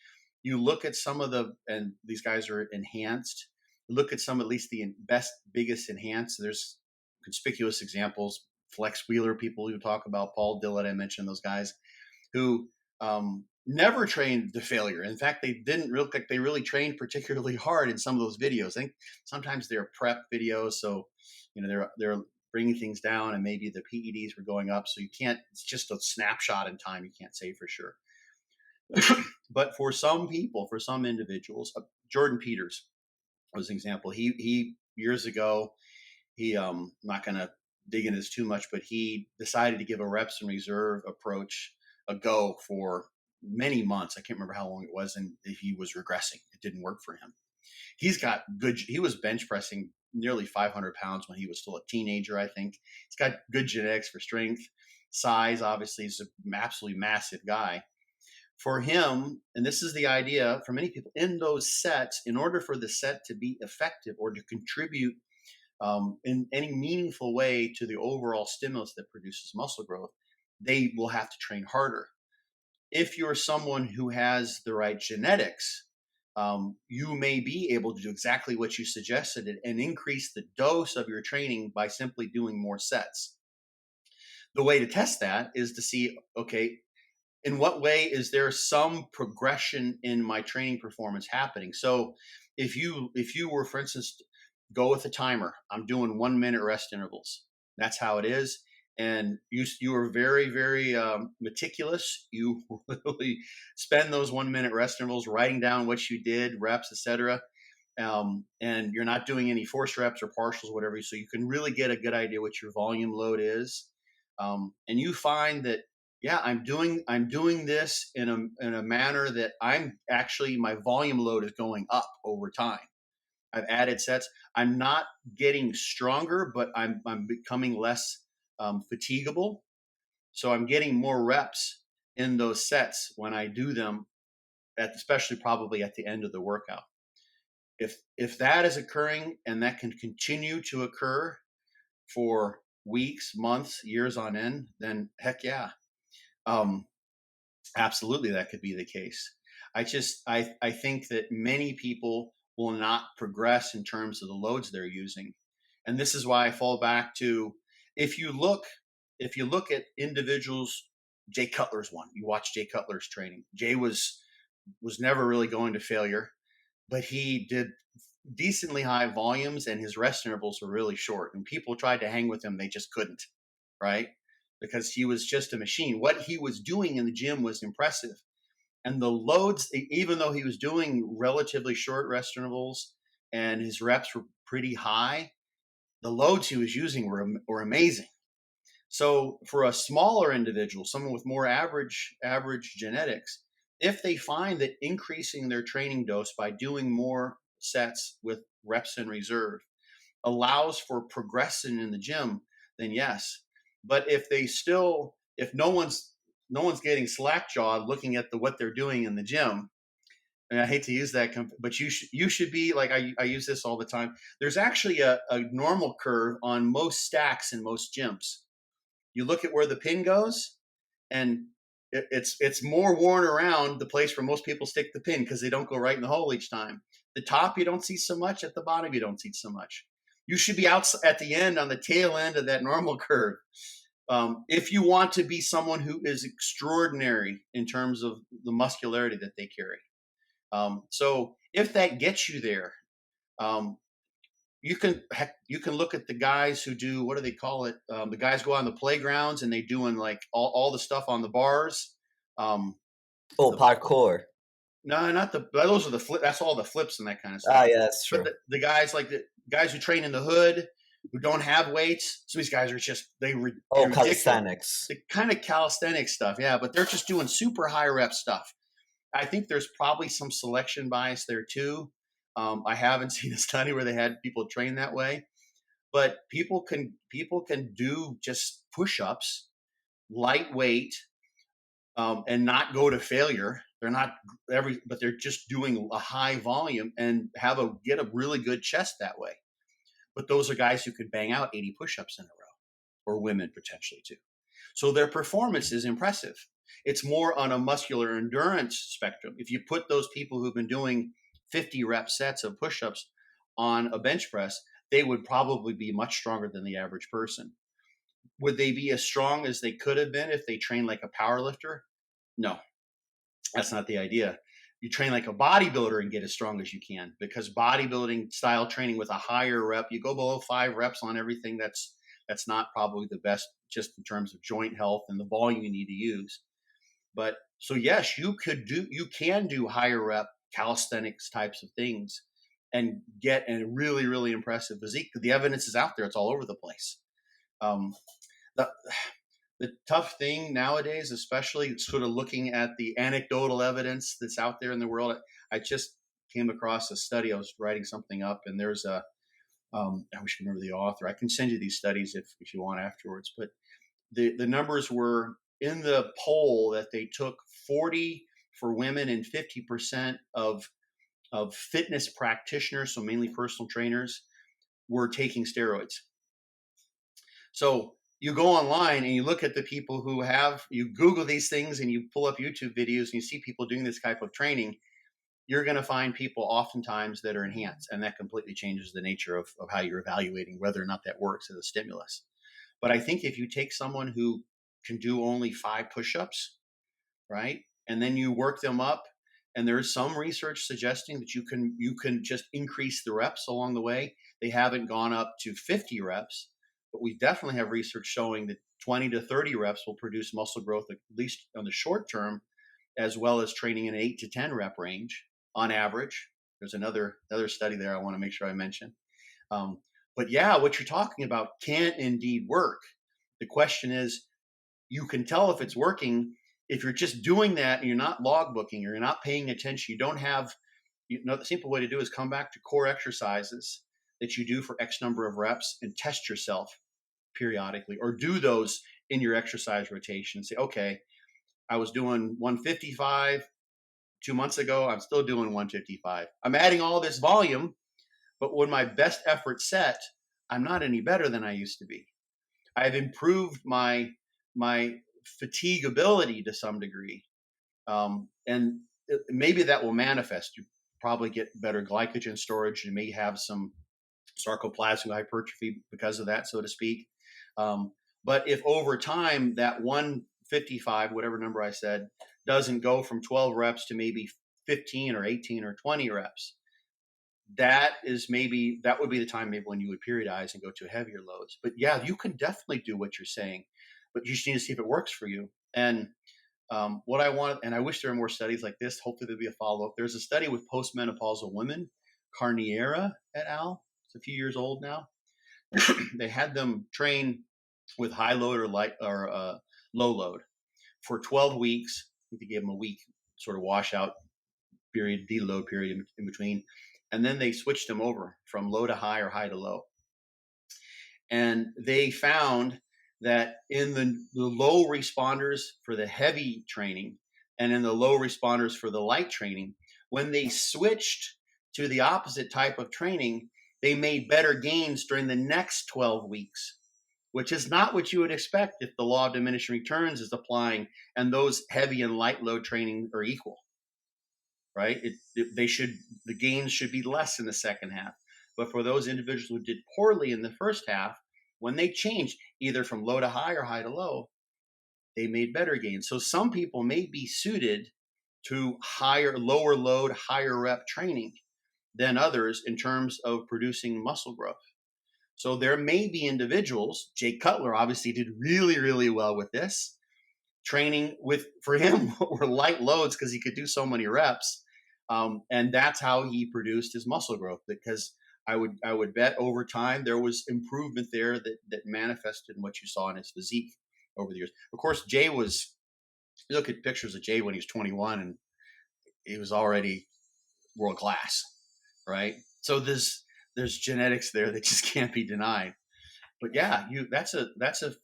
B: You look at some of and these guys are enhanced. Look at some, at least the best, biggest enhanced. There's conspicuous examples, flex wheeler people who talk about, Paul Dillett, I mentioned those guys who never trained to failure. In fact, they didn't look like they really trained particularly hard in some of those videos. I think sometimes they're prep videos, so they're bringing things down, and maybe the PEDs were going up, so you can't. It's just a snapshot in time. You can't say for sure. But for some people, for some individuals, Jordan Peters was an example. He years ago, I'm not going to dig into this too much, but he decided to give a reps and reserve approach a go for many months. I can't remember how long it was, and he was regressing. It didn't work for him. He was bench pressing nearly 500 pounds when he was still a teenager, I think. He's got good genetics for strength. Size, obviously, he's an absolutely massive guy. For him, and this is the idea for many people, in those sets, in order for the set to be effective or to contribute in any meaningful way to the overall stimulus that produces muscle growth, they will have to train harder. If you're someone who has the right genetics, you may be able to do exactly what you suggested and increase the dose of your training by simply doing more sets. The way to test that is to see, okay, in what way is there some progression in my training performance happening? So if you were, for instance, go with a timer, I'm doing 1 minute rest intervals. That's how it is. And you are very, very meticulous. You literally spend those 1 minute rest intervals writing down what you did, reps, etc. And you're not doing any forced reps or partials, whatever. So you can really get a good idea what your volume load is. And you find that, yeah, I'm doing this in a manner that my volume load is going up over time. I've added sets. I'm not getting stronger, but I'm becoming less fatigable. So I'm getting more reps in those sets when I do them, especially probably at the end of the workout. If that is occurring and that can continue to occur for weeks, months, years on end, then heck yeah. Absolutely, that could be the case. I think that many people will not progress in terms of the loads they're using. And this is why I fall back to, if you look at individuals, Jay Cutler's one. You watch Jay Cutler's training. Jay was never really going to failure, but he did decently high volumes and his rest intervals were really short. And people tried to hang with him, they just couldn't, right? Because he was just a machine. What he was doing in the gym was impressive. And the loads, even though he was doing relatively short rest intervals and his reps were pretty high, the loads he was using were amazing. So for a smaller individual, someone with more average genetics, if they find that increasing their training dose by doing more sets with reps in reserve allows for progression in the gym, then yes. But if no one's getting slack jawed looking at what they're doing in the gym, and I hate to use that, but you should be like, I use this all the time. There's actually a normal curve on most stacks in most gyms. You look at where the pin goes, and it's more worn around the place where most people stick the pin because they don't go right in the hole each time. The top you don't see so much, at the bottom you don't see so much. You should be out at the end, on the tail end of that normal curve. If you want to be someone who is extraordinary in terms of the muscularity that they carry. So if that gets you there, you can look at the guys who do, what do they call it? The guys go on the playgrounds and they doing like all the stuff on the bars.
A: Parkour.
B: No, those are the flip. That's all the flips and that kind of stuff.
A: Yeah, that's true.
B: But the guys, like the guys who train in the hood, who don't have weights. Some of these guys are just,
A: calisthenics.
B: The kind of calisthenic stuff. Yeah. But they're just doing super high rep stuff. I think there's probably some selection bias there too. I haven't seen a study where they had people train that way, but people can do just push-ups, lightweight, and not go to failure. They're not but they're just doing a high volume and get a really good chest that way. But those are guys who could bang out 80 push-ups in a row, or women potentially too. So their performance is impressive. It's more on a muscular endurance spectrum. If you put those people who've been doing 50 rep sets of push-ups on a bench press, they would probably be much stronger than the average person. Would they be as strong as they could have been if they trained like a power lifter? No, that's not the idea. You train like a bodybuilder and get as strong as you can, because bodybuilding style training with a higher rep, you go below 5 reps on everything. That's not probably the best, just in terms of joint health and the volume you need to use. But so yes, you can do higher rep calisthenics types of things and get a really, really impressive physique. The evidence is out there. It's all over the place. The, the tough thing nowadays, especially sort of looking at the anecdotal evidence that's out there in the world, I just came across a study. I was writing something up, and there's I wish I could remember the author. I can send you these studies if you want afterwards. But the numbers were in the poll that they took 40 for women and 50% of fitness practitioners, so mainly personal trainers, were taking steroids. So you go online and you look at the people you Google these things and you pull up YouTube videos and you see people doing this type of training. You're going to find people oftentimes that are enhanced, and that completely changes the nature of how you're evaluating whether or not that works as a stimulus. But I think if you take someone who can do only 5 push-ups, right, and then you work them up, and there's some research suggesting that you can just increase the reps along the way. They haven't gone up to 50 reps, but we definitely have research showing that 20 to 30 reps will produce muscle growth, at least on the short term, as well as training in an 8 to 10 rep range on average. There's another study there I want to make sure I mention. But yeah, what you're talking about can indeed work. The question is, you can tell if it's working if you're just doing that and you're not logbooking, or you're not paying attention. You don't have, the simple way to do is come back to core exercises that you do for X number of reps and test yourself periodically, or do those in your exercise rotation. Say, okay, I was doing 155 2 months ago. I'm still doing 155. I'm adding all this volume, but when my best effort set, I'm not any better than I used to be. I've improved my fatigability to some degree. And maybe that will manifest. You probably get better glycogen storage. You may have some sarcoplasmic hypertrophy because of that, so to speak. But if over time that 155, whatever number I said, doesn't go from 12 reps to maybe 15 or 18 or 20 reps, that would be the time maybe when you would periodize and go to heavier loads. But yeah, you can definitely do what you're saying, but you just need to see if it works for you. And what I want, and I wish there were more studies like this. Hopefully there'll be a follow-up. There's a study with postmenopausal women, Carniera et al. It's a few years old now. They had them train with high load or low load for 12 weeks. I think they gave them a week sort of washout period, deload period in between. And then they switched them over from low to high or high to low. And they found that in the low responders for the heavy training and in the low responders for the light training, when they switched to the opposite type of training, they made better gains during the next 12 weeks, which is not what you would expect if the law of diminishing returns is applying and those heavy and light load training are equal, right? The gains should be less in the second half. But for those individuals who did poorly in the first half, when they changed either from low to high or high to low, they made better gains. So some people may be suited to lower load, higher rep training than others in terms of producing muscle growth. So there may be individuals, Jay Cutler obviously did really, really well with this. Training for him were light loads because he could do so many reps. And that's how he produced his muscle growth, because I would bet over time there was improvement there that manifested in what you saw in his physique over the years. Of course, you look at pictures of Jay when he was 21 and he was already world class, right? So there's genetics there that just can't be denied. But yeah, that's a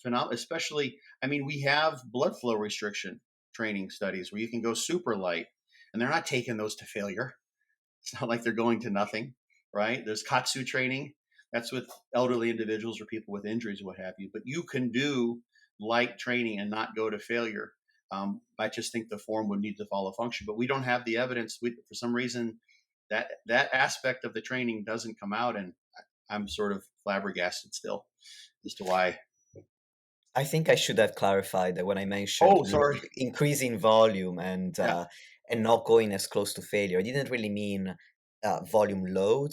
B: phenomenon. Especially, I mean, we have blood flow restriction training studies where you can go super light and they're not taking those to failure. It's not like they're going to nothing, right? There's Katsu training. That's with elderly individuals or people with injuries, what have you. But you can do light training and not go to failure. I just think the form would need to follow function, but we don't have the evidence. For some reason, that aspect of the training doesn't come out, and I'm sort of flabbergasted still as to why.
A: I think I should have clarified that when I mentioned
B: Oh, sorry.
A: increasing volume
B: Yeah.
A: and not going as close to failure. I didn't really mean volume load.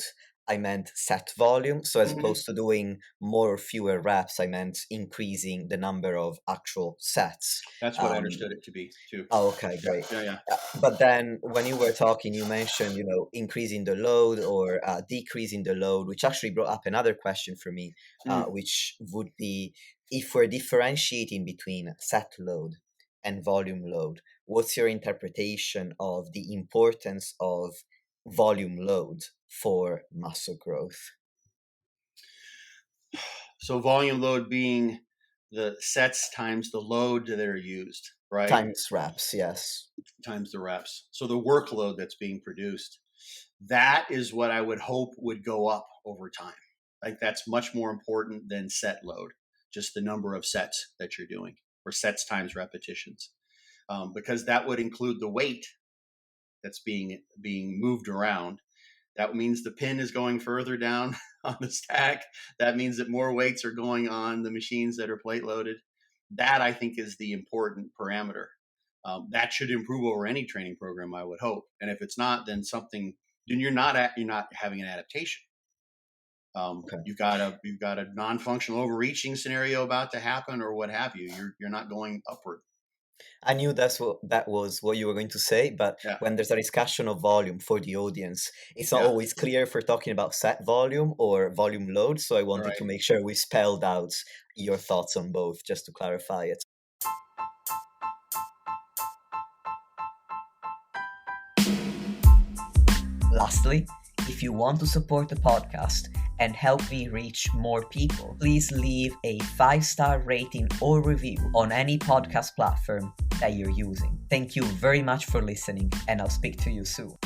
A: I meant set volume. So as
B: Mhm.
A: opposed to doing more or fewer reps, I meant increasing the number of actual sets.
B: That's what I understood it to be too.
A: Oh, okay,
B: Yeah,
A: great.
B: yeah, yeah.
A: But then when you were talking, you mentioned, increasing the load or decreasing the load, which actually brought up another question for me,
B: Mm.
A: which would be if we're differentiating between set load and volume load, what's your interpretation of the importance of volume load for muscle growth?
B: So volume load being the sets times the load that are used, right?
A: Times reps, yes.
B: Times the reps. So the workload that's being produced. That is what I would hope would go up over time. Like that's much more important than set load, just the number of sets that you're doing, or sets times repetitions, because that would include the weight that's being moved around. That means the pin is going further down on the stack. That means that more weights are going on the machines that are plate loaded. That I think is the important parameter. That should improve over any training program, I would hope. And if it's not, then you're not having an adaptation.
A: Okay.
B: You've got a non-functional overreaching scenario about to happen, or what have you. You're not going upward.
A: I knew that was what you were going to say, but
B: Yeah,
A: when there's a discussion of volume for the audience, it's not
B: yeah.
A: always clear if we're talking about set volume or volume load. So I
B: All
A: wanted
B: right.
A: to make sure we spelled out your thoughts on both, just to clarify it. Lastly, if you want to support the podcast and help me reach more people, please leave a 5-star rating or review on any podcast platform that you're using. Thank you very much for listening, and I'll speak to you soon.